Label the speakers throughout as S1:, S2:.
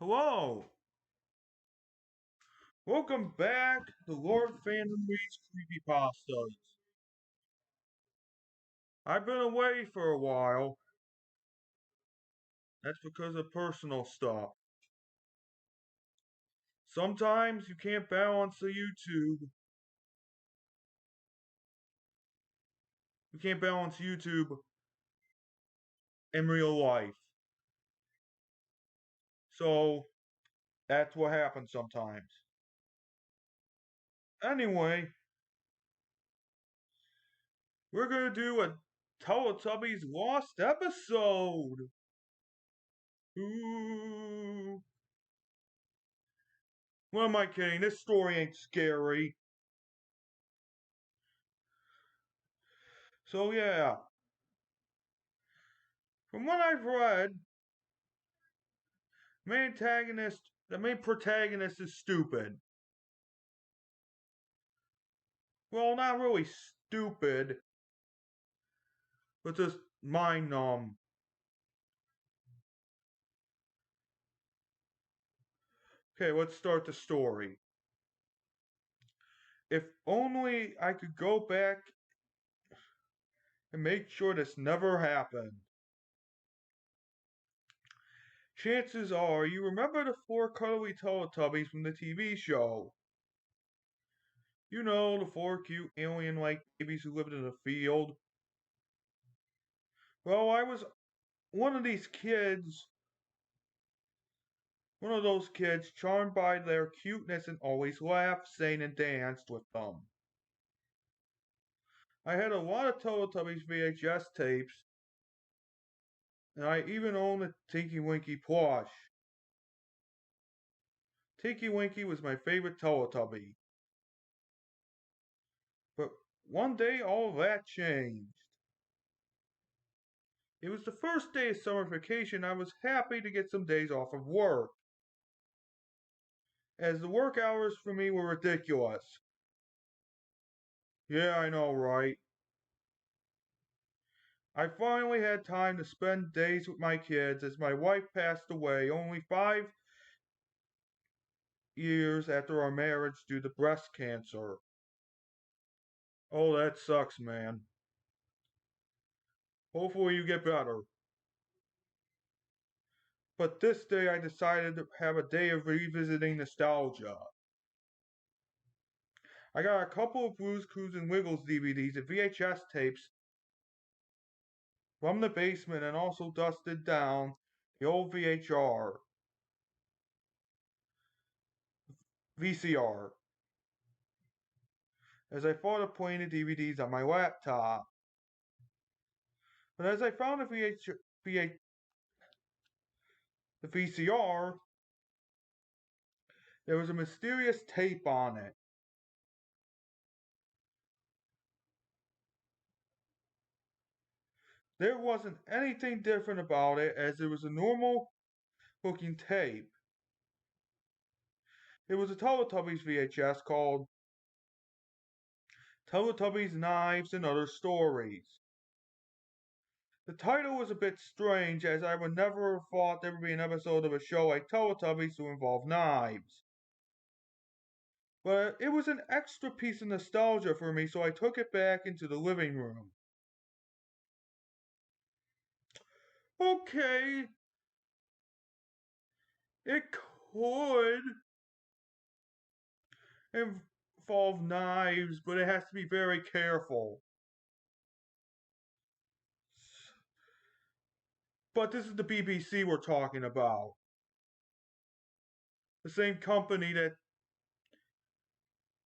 S1: Hello! Welcome back to Lord Fandom Reads Creepypastas. I've been away for a while. That's because of personal stuff. Sometimes you can't balance the YouTube. You can't balance YouTube in real life. So, that's what happens sometimes. Anyway, we're gonna do a Teletubbies Lost episode! Ooh. What am I kidding? This story ain't scary. So yeah, from what I've read, the main protagonist is stupid. Well, not really stupid, but just mind numb. Okay, let's start the story. If only I could go back and make sure this never happened. Chances are you remember the four cuddly Teletubbies from the TV show. You know, the four cute alien-like babies who lived in a field. Well, I was one of these kids, one of those kids charmed by their cuteness and always laughed, sang, and danced with them. I had a lot of Teletubbies VHS tapes, and I even own a Tinky Winky plush. Tinky Winky was my favorite Teletubby. But one day all that changed. It was the first day of summer vacation. I was happy to get some days off of work, as the work hours for me were ridiculous. Yeah, I know, right? I finally had time to spend days with my kids as my wife passed away only 5 years after our marriage due to breast cancer. Oh, that sucks, man. Hopefully you get better. But this day I decided to have a day of revisiting nostalgia. I got a couple of Blues Clues and Wiggles DVDs and VHS tapes from the basement and also dusted down the old VCR, as I thought of playing the DVDs on my laptop. But as I found the VCR, there was a mysterious tape on it. There wasn't anything different about it, as it was a normal looking tape. It was a Teletubbies VHS called Teletubbies, Knives, and Other Stories. The title was a bit strange, as I would never have thought there would be an episode of a show like Teletubbies to involve knives. But it was an extra piece of nostalgia for me, so I took it back into the living room. Okay, it could involve knives, but it has to be very careful. But this is the BBC we're talking about. The same company that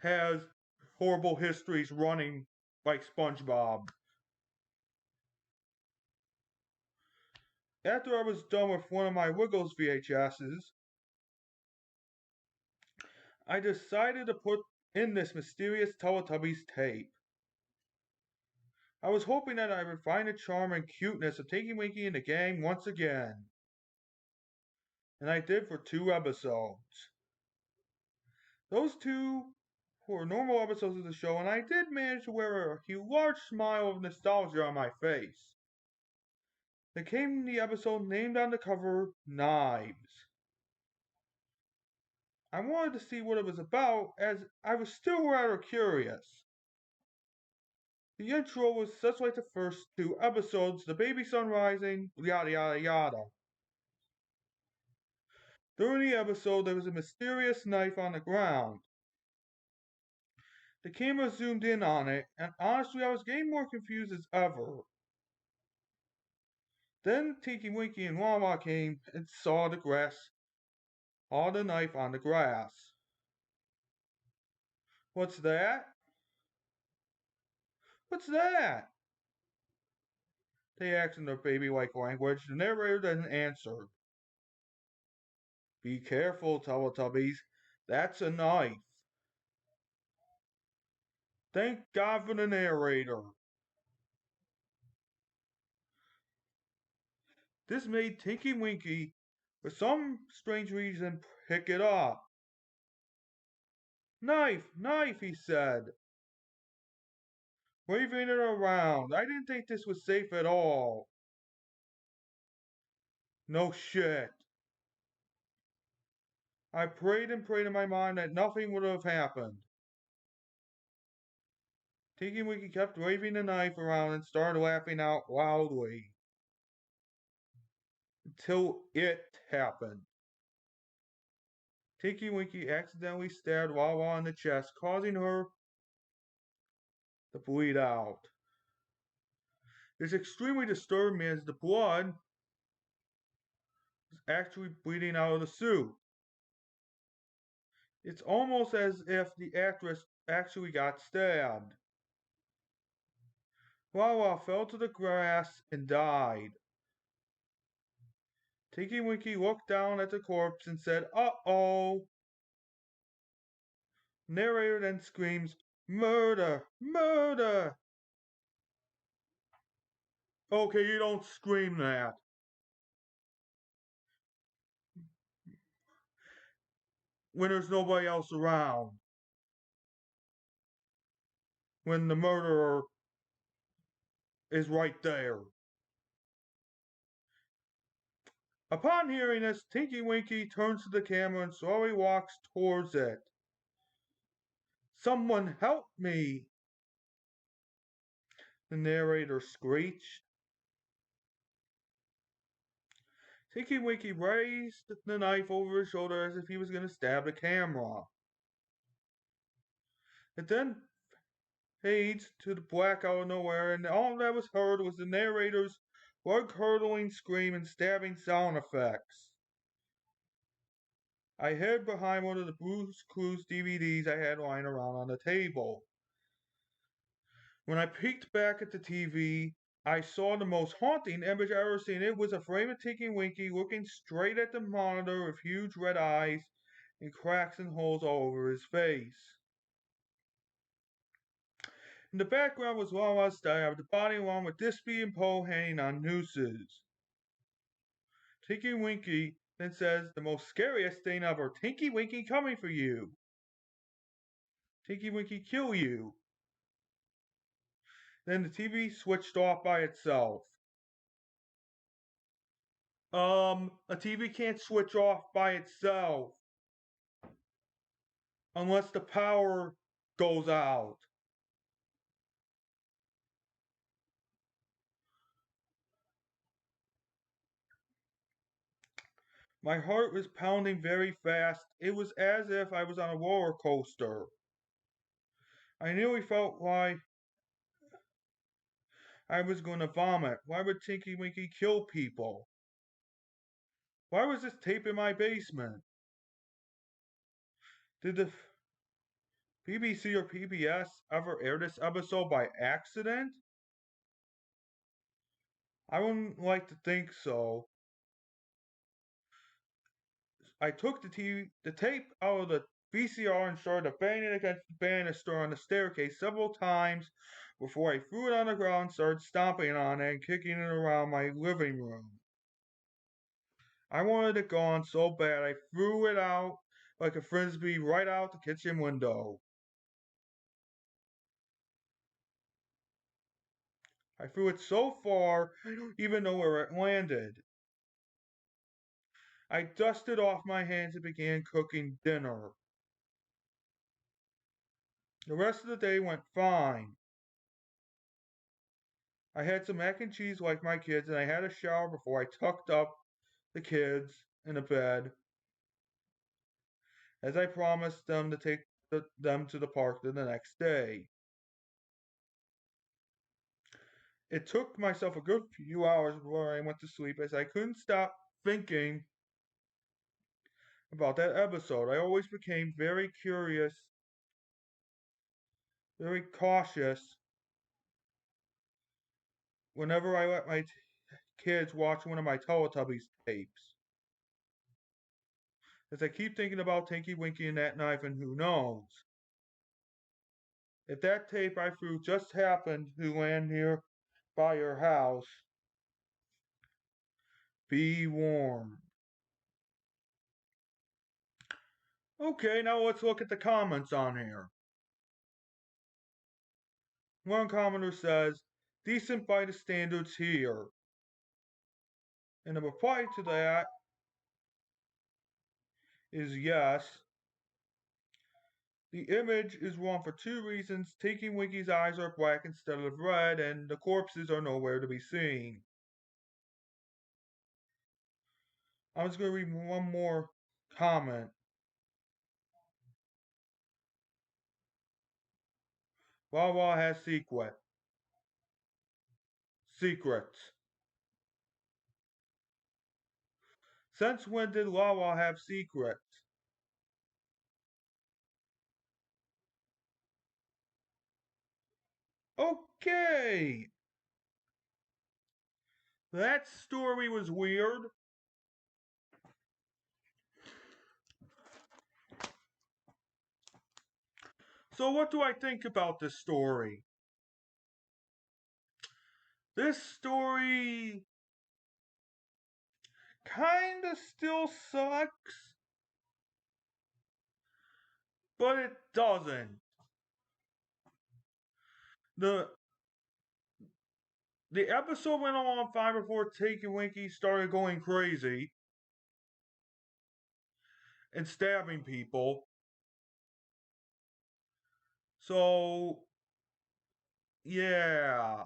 S1: has horrible histories running like SpongeBob. After I was done with one of my Wiggles VHSs, I decided to put in this mysterious Teletubbies tape. I was hoping that I would find the charm and cuteness of Tinky Winky and the gang once again. And I did for 2 episodes. Those two were normal episodes of the show, and I did manage to wear a large smile of nostalgia on my face. There came the episode named on the cover Knives. I wanted to see what it was about, as I was still rather curious. The intro was such like the first two episodes, the baby sun rising, yada yada yada. During the episode, there was a mysterious knife on the ground. The camera zoomed in on it, and honestly, I was getting more confused as ever. Then Tinky Winky and Wawa came and saw the knife on the grass. What's that? What's that? They asked in their baby-like language. The narrator then answered. Be careful, Teletubbies. That's a knife. Thank God for the narrator. This made Tinky Winky, for some strange reason, pick it up. Knife, knife, he said, waving it around. I didn't think this was safe at all. No shit. I prayed and prayed in my mind that nothing would have happened. Tinky Winky kept waving the knife around and started laughing out loudly. Until it happened. Tinky Winky accidentally stabbed Wawa in the chest, causing her to bleed out. It's extremely disturbing as the blood is actually bleeding out of the suit. It's almost as if the actress actually got stabbed. Wawa fell to the grass and died. Tinky Winky looked down at the corpse and said, "Uh-oh." Narrator then screams, "Murder! Murder!" Okay, you don't scream that. When there's nobody else around. When the murderer is right there. Upon hearing this, Tinky Winky turns to the camera and slowly walks towards it. Someone help me! The narrator screeched. Tinky Winky raised the knife over his shoulder as if he was going to stab the camera. It then fades to the black out of nowhere, and all that was heard was the narrator's blood-curdling scream and stabbing sound effects. I hid behind one of the Blue's Clues DVDs I had lying around on the table. When I peeked back at the TV, I saw the most haunting image I've ever seen. It was a frame of Tinky Winky looking straight at the monitor with huge red eyes and cracks and holes all over his face. In the background was Wawa's stabbed, the body along with Dispy and Poe hanging on nooses. Tinky Winky then says, the most scariest thing ever, Tinky Winky coming for you. Tinky Winky kill you. Then the TV switched off by itself. A TV can't switch off by itself unless the power goes out. My heart was pounding very fast. It was as if I was on a roller coaster. I nearly felt like I was going to vomit. Why would Tinky Winky kill people? Why was this tape in my basement? Did the BBC or PBS ever air this episode by accident? I wouldn't like to think so. I took the tape out of the VCR and started banging it against the banister on the staircase several times before I threw it on the ground and started stomping on it and kicking it around my living room. I wanted it gone so bad I threw it out like a frisbee right out the kitchen window. I threw it so far I don't even know where it landed. I dusted off my hands and began cooking dinner. The rest of the day went fine. I had some mac and cheese like my kids, and I had a shower before I tucked up the kids in a bed, as I promised them to take them to the park the next day. It took myself a good few hours before I went to sleep, as I couldn't stop thinking about that episode. I always became very curious, very cautious whenever I let my kids watch one of my Teletubbies tapes. As I keep thinking about Tinky Winky and that knife, and who knows? If that tape I threw just happened to land near by your house, be warned. Okay, now let's look at the comments on here. One commenter says, decent by the standards here. And the reply to that is yes. The image is wrong for two reasons. Tinky Winky's eyes are black instead of red, and the corpses are nowhere to be seen. I'm just going to read one more comment. Wawa has secrets. Since when did Wawa have secrets? Okay, that story was weird. So what do I think about this story? This story kinda still sucks, but it doesn't. The the episode went on fine before Tinky Winky started going crazy and stabbing people. So yeah,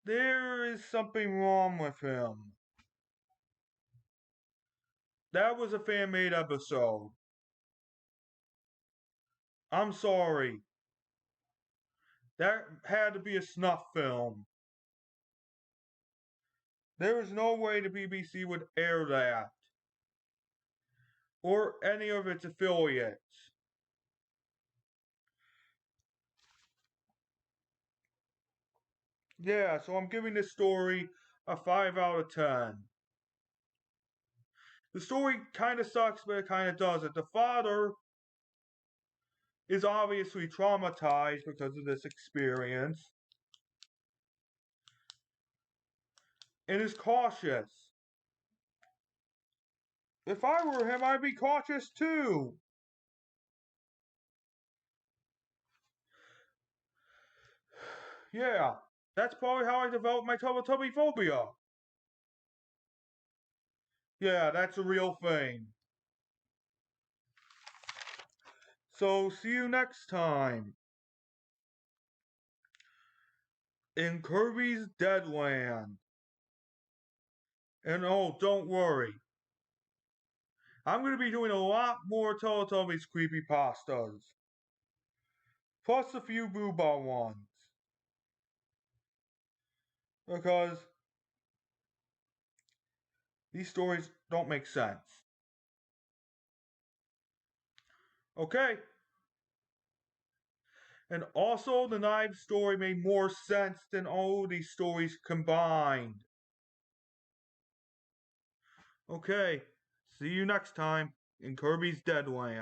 S1: there is something wrong with him. That was a fan-made episode. I'm sorry. That had to be a snuff film. There is no way the BBC would air that. Or any of its affiliates. Yeah, so I'm giving this story a 5 out of 10. The story kind of sucks, but it kind of doesn't. The father is obviously traumatized because of this experience and is cautious. If I were him, I'd be cautious too. Yeah, that's probably how I developed my Teletubby phobia. Yeah, that's a real thing. So, see you next time in Kirby's Deadland. And oh, don't worry. I'm going to be doing a lot more Teletubbies creepypastas. Plus a few Booba ones. Because these stories don't make sense. Okay? And also, the knife story made more sense than all these stories combined. Okay, see you next time in Kirby's Deadland.